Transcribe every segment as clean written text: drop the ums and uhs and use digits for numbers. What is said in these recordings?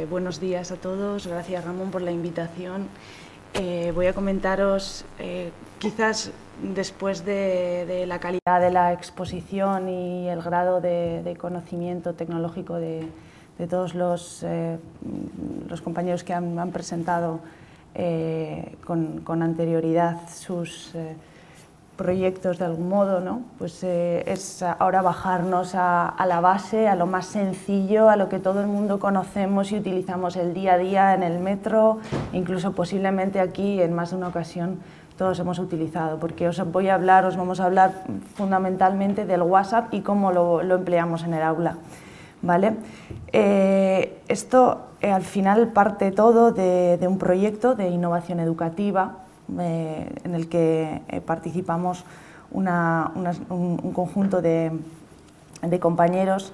Buenos días a todos, gracias Ramón por la invitación. Voy a comentaros, quizás después de la calidad de la exposición y el grado de conocimiento tecnológico de todos los compañeros que han presentado con anterioridad sus proyectos de algún modo, ¿no? Pues es ahora bajarnos a la base, a lo más sencillo, a lo que todo el mundo conocemos y utilizamos el día a día en el metro, incluso posiblemente aquí en más de una ocasión todos hemos utilizado, porque os vamos a hablar fundamentalmente del WhatsApp y cómo lo empleamos en el aula, ¿vale? Esto al final parte todo de un proyecto de innovación educativa en el que participamos un conjunto de compañeros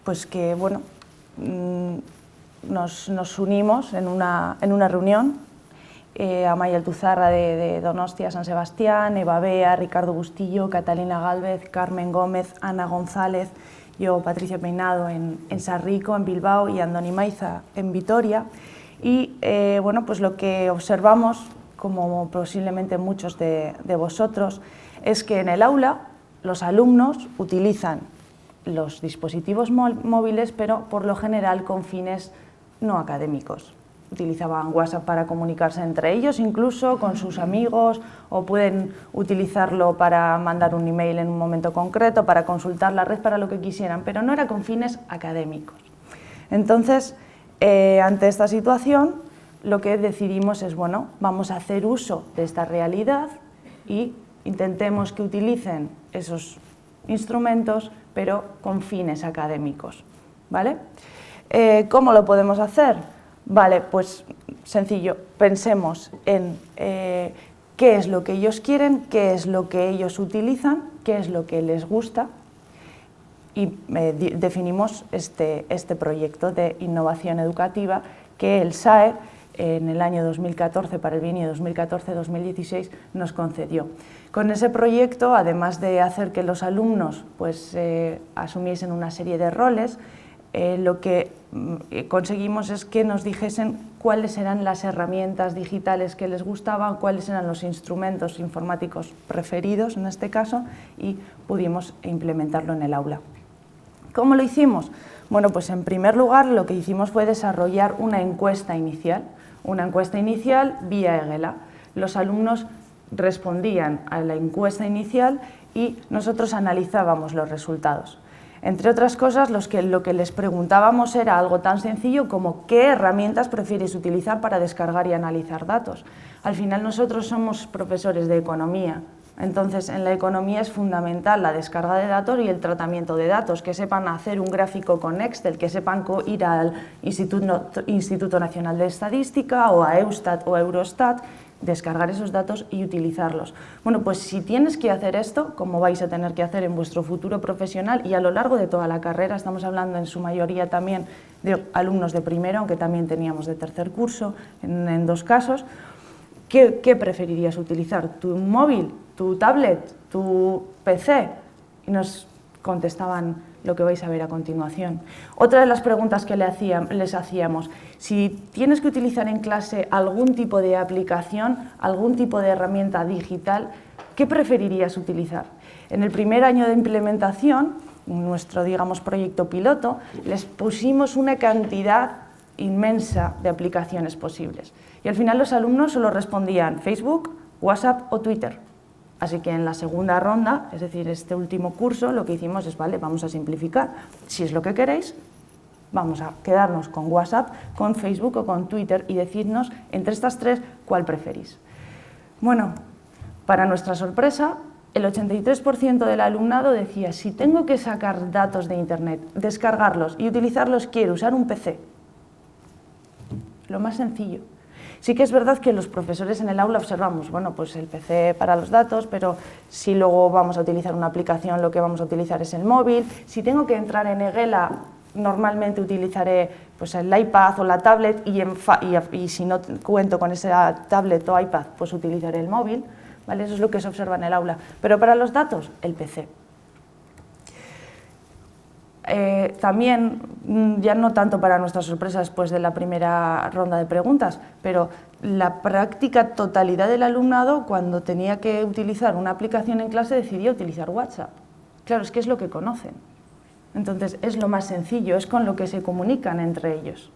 pues que bueno, nos unimos en una reunión. Amaya Altuzarra de Donostia, San Sebastián, Eva Bea, Ricardo Bustillo, Catalina Gálvez, Carmen Gómez, Ana González, yo, Patricia Peinado en Sarrico, en Bilbao, y Andoni Maiza en Vitoria. Y bueno, pues lo que observamos, como posiblemente muchos de vosotros, es que en el aula los alumnos utilizan los dispositivos móviles, pero por lo general con fines no académicos. Utilizaban WhatsApp para comunicarse entre ellos, incluso con sus amigos, o pueden utilizarlo para mandar un email en un momento concreto, para consultar la red, para lo que quisieran, pero no era con fines académicos. Entonces, ante esta situación, lo que decidimos es, bueno, vamos a hacer uso de esta realidad y intentemos que utilicen esos instrumentos, pero con fines académicos, ¿vale? ¿Cómo lo podemos hacer? Vale, pues sencillo, pensemos en qué es lo que ellos quieren, qué es lo que ellos utilizan, qué es lo que les gusta, y definimos este proyecto de innovación educativa que el SAE en el año 2014, para el bienio 2014-2016, nos concedió. Con ese proyecto, además de hacer que los alumnos pues, asumiesen una serie de roles, lo que conseguimos es que nos dijesen cuáles eran las herramientas digitales que les gustaban, cuáles eran los instrumentos informáticos preferidos en este caso, y pudimos implementarlo en el aula. ¿Cómo lo hicimos? Bueno, pues en primer lugar lo que hicimos fue desarrollar una encuesta inicial vía EGELA. Los alumnos respondían a la encuesta inicial y nosotros analizábamos los resultados. Entre otras cosas, lo que les preguntábamos era algo tan sencillo como ¿qué herramientas prefieres utilizar para descargar y analizar datos? Al final nosotros somos profesores de economía. Entonces, en la economía es fundamental la descarga de datos y el tratamiento de datos, que sepan hacer un gráfico con Excel, que sepan ir al Instituto Nacional de Estadística o a Eustat o a Eurostat, descargar esos datos y utilizarlos. Bueno, pues si tienes que hacer esto, como vais a tener que hacer en vuestro futuro profesional y a lo largo de toda la carrera, estamos hablando en su mayoría también de alumnos de primero, aunque también teníamos de tercer curso en dos casos, ¿qué preferirías utilizar? ¿Tu móvil, tu tablet, tu PC? Y nos contestaban lo que vais a ver a continuación. Otra de las preguntas que les hacíamos, si tienes que utilizar en clase algún tipo de aplicación, algún tipo de herramienta digital, ¿qué preferirías utilizar? En el primer año de implementación, nuestro, digamos, proyecto piloto, les pusimos una cantidad inmensa de aplicaciones posibles. Y al final los alumnos solo respondían Facebook, WhatsApp o Twitter. Así que en la segunda ronda, es decir, este último curso, lo que hicimos es, vale, vamos a simplificar. Si es lo que queréis, vamos a quedarnos con WhatsApp, con Facebook o con Twitter y decirnos entre estas tres cuál preferís. Bueno, para nuestra sorpresa, el 83% del alumnado decía, si tengo que sacar datos de Internet, descargarlos y utilizarlos, quiero usar un PC. Lo más sencillo. Sí que es verdad que los profesores en el aula observamos, bueno, pues el PC para los datos, pero si luego vamos a utilizar una aplicación, lo que vamos a utilizar es el móvil. Si tengo que entrar en EGELA, normalmente utilizaré pues, el iPad o la tablet y si no cuento con esa tablet o iPad, pues utilizaré el móvil, ¿vale? Eso es lo que se observa en el aula. Pero para los datos, el PC. También, ya no tanto para nuestra sorpresa después de la primera ronda de preguntas, pero la práctica totalidad del alumnado, cuando tenía que utilizar una aplicación en clase, decidió utilizar WhatsApp. Claro, es que es lo que conocen. Entonces, es lo más sencillo, es con lo que se comunican entre ellos.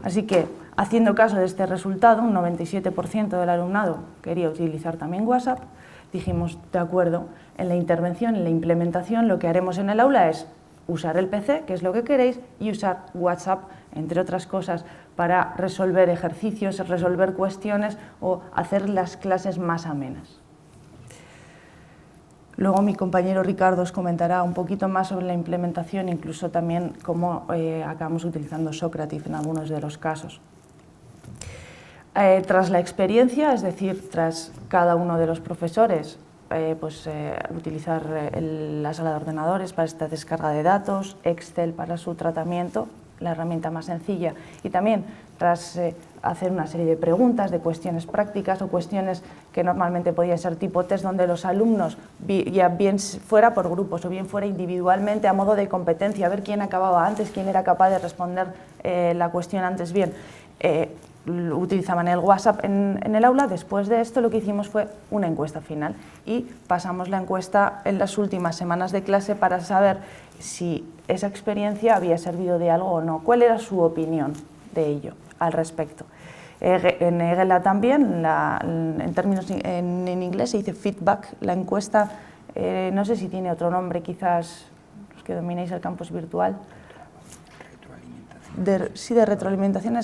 Así que, haciendo caso de este resultado, un 97% del alumnado quería utilizar también WhatsApp. Dijimos, de acuerdo, en la intervención, en la implementación, lo que haremos en el aula es usar el PC, que es lo que queréis, y usar WhatsApp, entre otras cosas, para resolver ejercicios, resolver cuestiones o hacer las clases más amenas. Luego mi compañero Ricardo os comentará un poquito más sobre la implementación, incluso también cómo acabamos utilizando Socrative en algunos de los casos. Tras la experiencia, es decir, tras cada uno de los profesores, utilizar la sala de ordenadores para esta descarga de datos, Excel para su tratamiento, la herramienta más sencilla, y también tras hacer una serie de preguntas, de cuestiones prácticas o cuestiones que normalmente podían ser tipo test, donde los alumnos, ya bien fuera por grupos o bien fuera individualmente, a modo de competencia, a ver quién acababa antes, quién era capaz de responder la cuestión antes bien, utilizaban el WhatsApp en el aula. Después de esto lo que hicimos fue una encuesta final y pasamos la encuesta en las últimas semanas de clase para saber si esa experiencia había servido de algo o no, cuál era su opinión de ello al respecto. En EGELA también, en términos en inglés se dice feedback, la encuesta, no sé si tiene otro nombre, quizás los que domináis el campus virtual. Sí, de retroalimentación.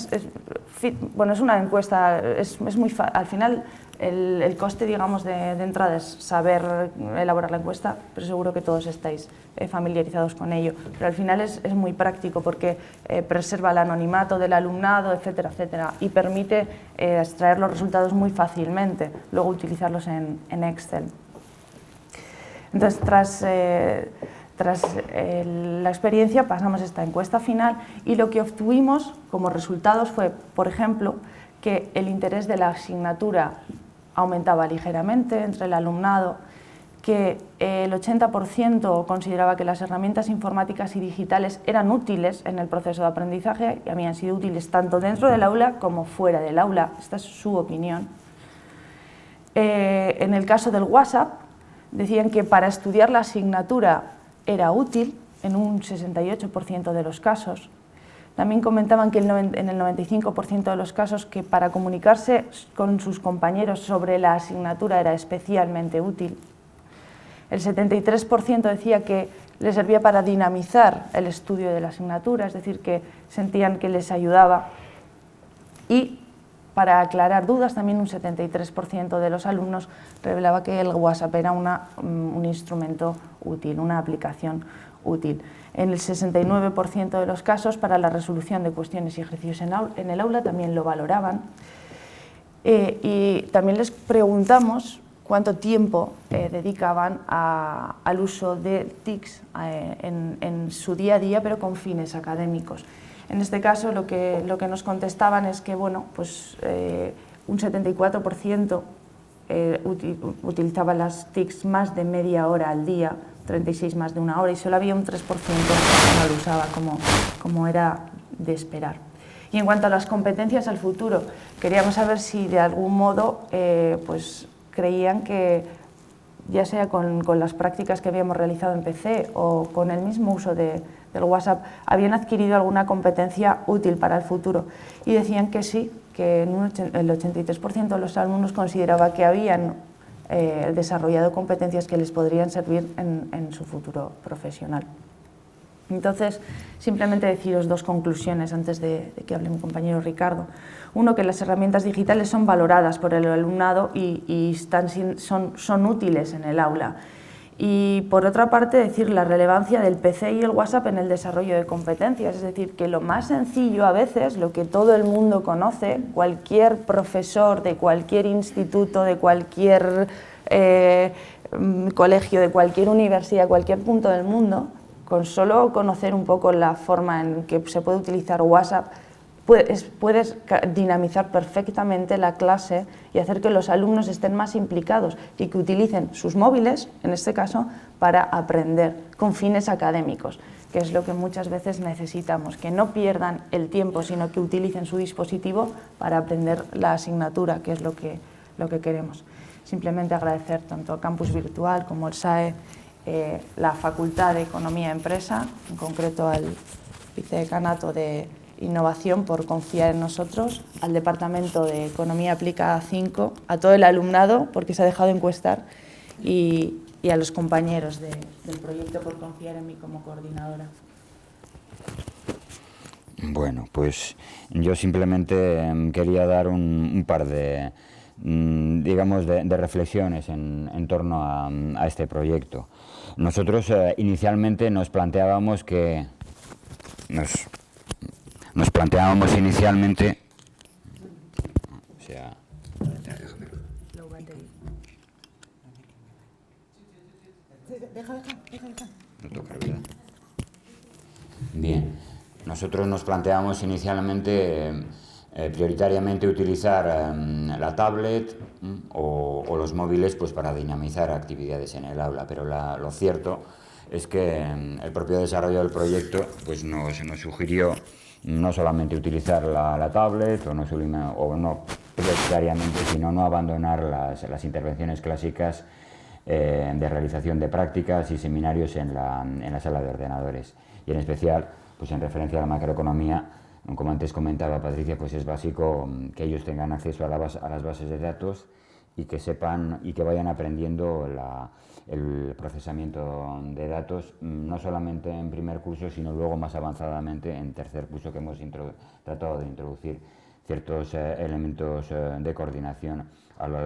Bueno, es una encuesta, es muy al final el coste, digamos, de entrada es saber elaborar la encuesta, pero seguro que todos estáis familiarizados con ello. Pero al final es muy práctico porque preserva el anonimato del alumnado, etcétera, etcétera, y permite extraer los resultados muy fácilmente, luego utilizarlos en Excel. Entonces, tras la experiencia pasamos esta encuesta final y lo que obtuvimos como resultados fue, por ejemplo, que el interés de la asignatura aumentaba ligeramente entre el alumnado, que el 80% consideraba que las herramientas informáticas y digitales eran útiles en el proceso de aprendizaje y habían sido útiles tanto dentro del aula como fuera del aula. Esta es su opinión. En el caso del WhatsApp, decían que para estudiar la asignatura era útil en un 68% de los casos. También comentaban que en el 95% de los casos que para comunicarse con sus compañeros sobre la asignatura era especialmente útil. El 73% decía que les servía para dinamizar el estudio de la asignatura, es decir, que sentían que les ayudaba. Y para aclarar dudas, también un 73% de los alumnos revelaba que el WhatsApp era un instrumento útil, una aplicación útil. En el 69% de los casos, para la resolución de cuestiones y ejercicios en el aula, también lo valoraban. Y también les preguntamos cuánto tiempo dedicaban al uso de TICs en su día a día, pero con fines académicos. En este caso, lo que nos contestaban es que, bueno, pues un 74% utilizaba las TICs más de media hora al día, 36 más de una hora, y solo había un 3% que no lo usaba, como era de esperar. Y en cuanto a las competencias al futuro, queríamos saber si de algún modo pues creían que, ya sea con las prácticas que habíamos realizado en PC o con el mismo uso del WhatsApp, habían adquirido alguna competencia útil para el futuro. Y decían que sí, que el 83% de los alumnos consideraba que habían desarrollado competencias que les podrían servir en su futuro profesional. Entonces, simplemente deciros dos conclusiones antes de que hable mi compañero Ricardo. Uno, que las herramientas digitales son valoradas por el alumnado y son útiles en el aula. Y por otra parte, decir la relevancia del PC y el WhatsApp en el desarrollo de competencias. Es decir, que lo más sencillo a veces, lo que todo el mundo conoce, cualquier profesor de cualquier instituto, de cualquier colegio, de cualquier universidad, cualquier punto del mundo, con solo conocer un poco la forma en que se puede utilizar WhatsApp, puedes dinamizar perfectamente la clase y hacer que los alumnos estén más implicados y que utilicen sus móviles, en este caso, para aprender con fines académicos. que es lo que muchas veces necesitamos, que no pierdan el tiempo, sino que utilicen su dispositivo para aprender la asignatura, que es lo que queremos. Simplemente agradecer tanto a Campus Virtual como al SAE, la Facultad de Economía e Empresa, en concreto al Vicedecanato de Innovación por confiar en nosotros, al Departamento de Economía Aplicada 5, a todo el alumnado porque se ha dejado encuestar y a los compañeros del proyecto por confiar en mí como coordinadora. Bueno, pues yo simplemente quería dar un par de, digamos, de reflexiones en torno a este proyecto. Nosotros inicialmente nos planteábamos que... Nos planteábamos inicialmente... O sea... No toca, ¿verdad? Bien, nosotros nos planteábamos inicialmente prioritariamente utilizar la tablet o los móviles pues, para dinamizar actividades en el aula, pero lo cierto es que el propio desarrollo del proyecto pues, nos sugirió no solamente utilizar la tablet o no prioritariamente, sino no abandonar las intervenciones clásicas de realización de prácticas y seminarios en la sala de ordenadores. Y en especial, pues en referencia a la macroeconomía, como antes comentaba Patricia, pues es básico que ellos tengan acceso a las bases de datos y que sepan y que vayan aprendiendo el procesamiento de datos, no solamente en primer curso, sino luego más avanzadamente en tercer curso, que hemos tratado de introducir ciertos elementos de coordinación a lo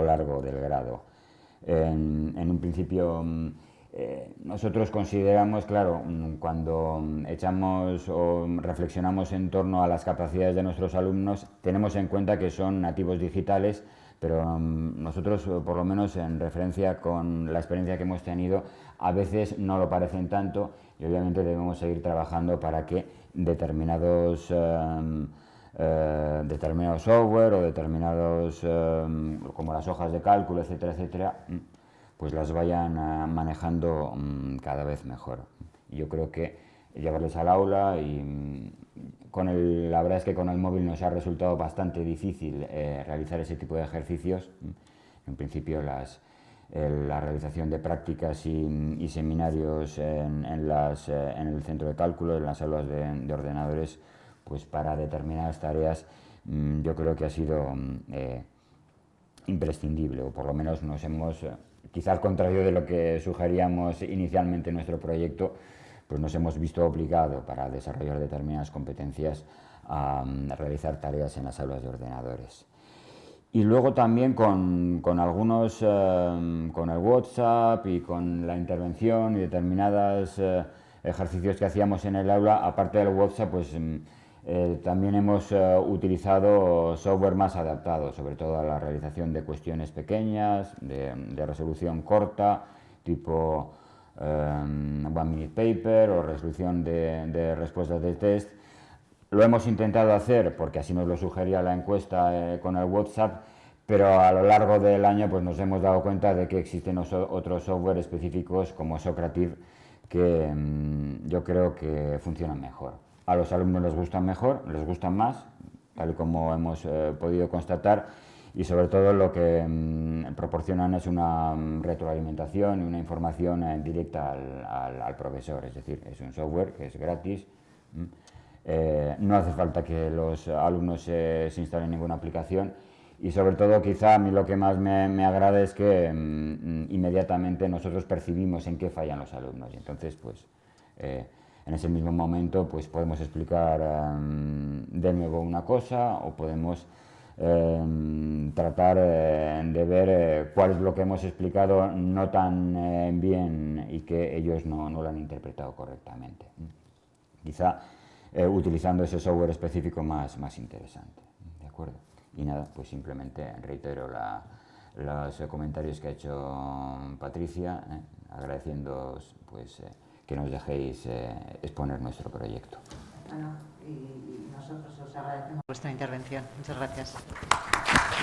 largo del grado. En un principio, nosotros consideramos, claro, cuando echamos o reflexionamos en torno a las capacidades de nuestros alumnos, tenemos en cuenta que son nativos digitales, pero nosotros, por lo menos en referencia con la experiencia que hemos tenido, a veces no lo parecen tanto y obviamente debemos seguir trabajando para que determinados software o determinados, como las hojas de cálculo, etcétera, etcétera, pues las vayan manejando cada vez mejor. Yo creo que llevarles al aula y la verdad es que con el móvil nos ha resultado bastante difícil realizar ese tipo de ejercicios. En principio la realización de prácticas y seminarios en el centro de cálculo, en las aulas de ordenadores, pues para determinadas tareas yo creo que ha sido imprescindible, o por lo menos nos hemos, quizá al contrario de lo que sugeríamos inicialmente en nuestro proyecto, pues nos hemos visto obligados para desarrollar determinadas competencias a realizar tareas en las aulas de ordenadores. Y luego también con algunos, con el WhatsApp y con la intervención y determinados ejercicios que hacíamos en el aula, aparte del WhatsApp, pues también hemos utilizado software más adaptado, sobre todo a la realización de cuestiones pequeñas, de resolución corta, tipo One Minute Paper o resolución de respuestas de test. Lo hemos intentado hacer porque así nos lo sugería la encuesta con el WhatsApp, pero a lo largo del año pues nos hemos dado cuenta de que existen otros software específicos como Socrative que yo creo que funcionan mejor. A los alumnos les gustan mejor, les gustan más, tal y como hemos podido constatar, y sobre todo lo que proporcionan es una retroalimentación y una información directa al profesor, es decir, es un software que es gratis. No hace falta que los alumnos se instalen ninguna aplicación y sobre todo quizá a mí lo que más me agrada es que inmediatamente nosotros percibimos en qué fallan los alumnos y entonces pues en ese mismo momento pues podemos explicar de nuevo una cosa o podemos tratar de ver cuál es lo que hemos explicado no tan bien y que ellos no lo han interpretado correctamente. Quizá utilizando ese software específico más interesante, ¿de acuerdo? Y nada, pues simplemente reitero los comentarios que ha hecho Patricia, agradeciéndoos pues, que nos dejéis exponer nuestro proyecto. Bueno, y nosotros os agradecemos vuestra intervención. Muchas gracias.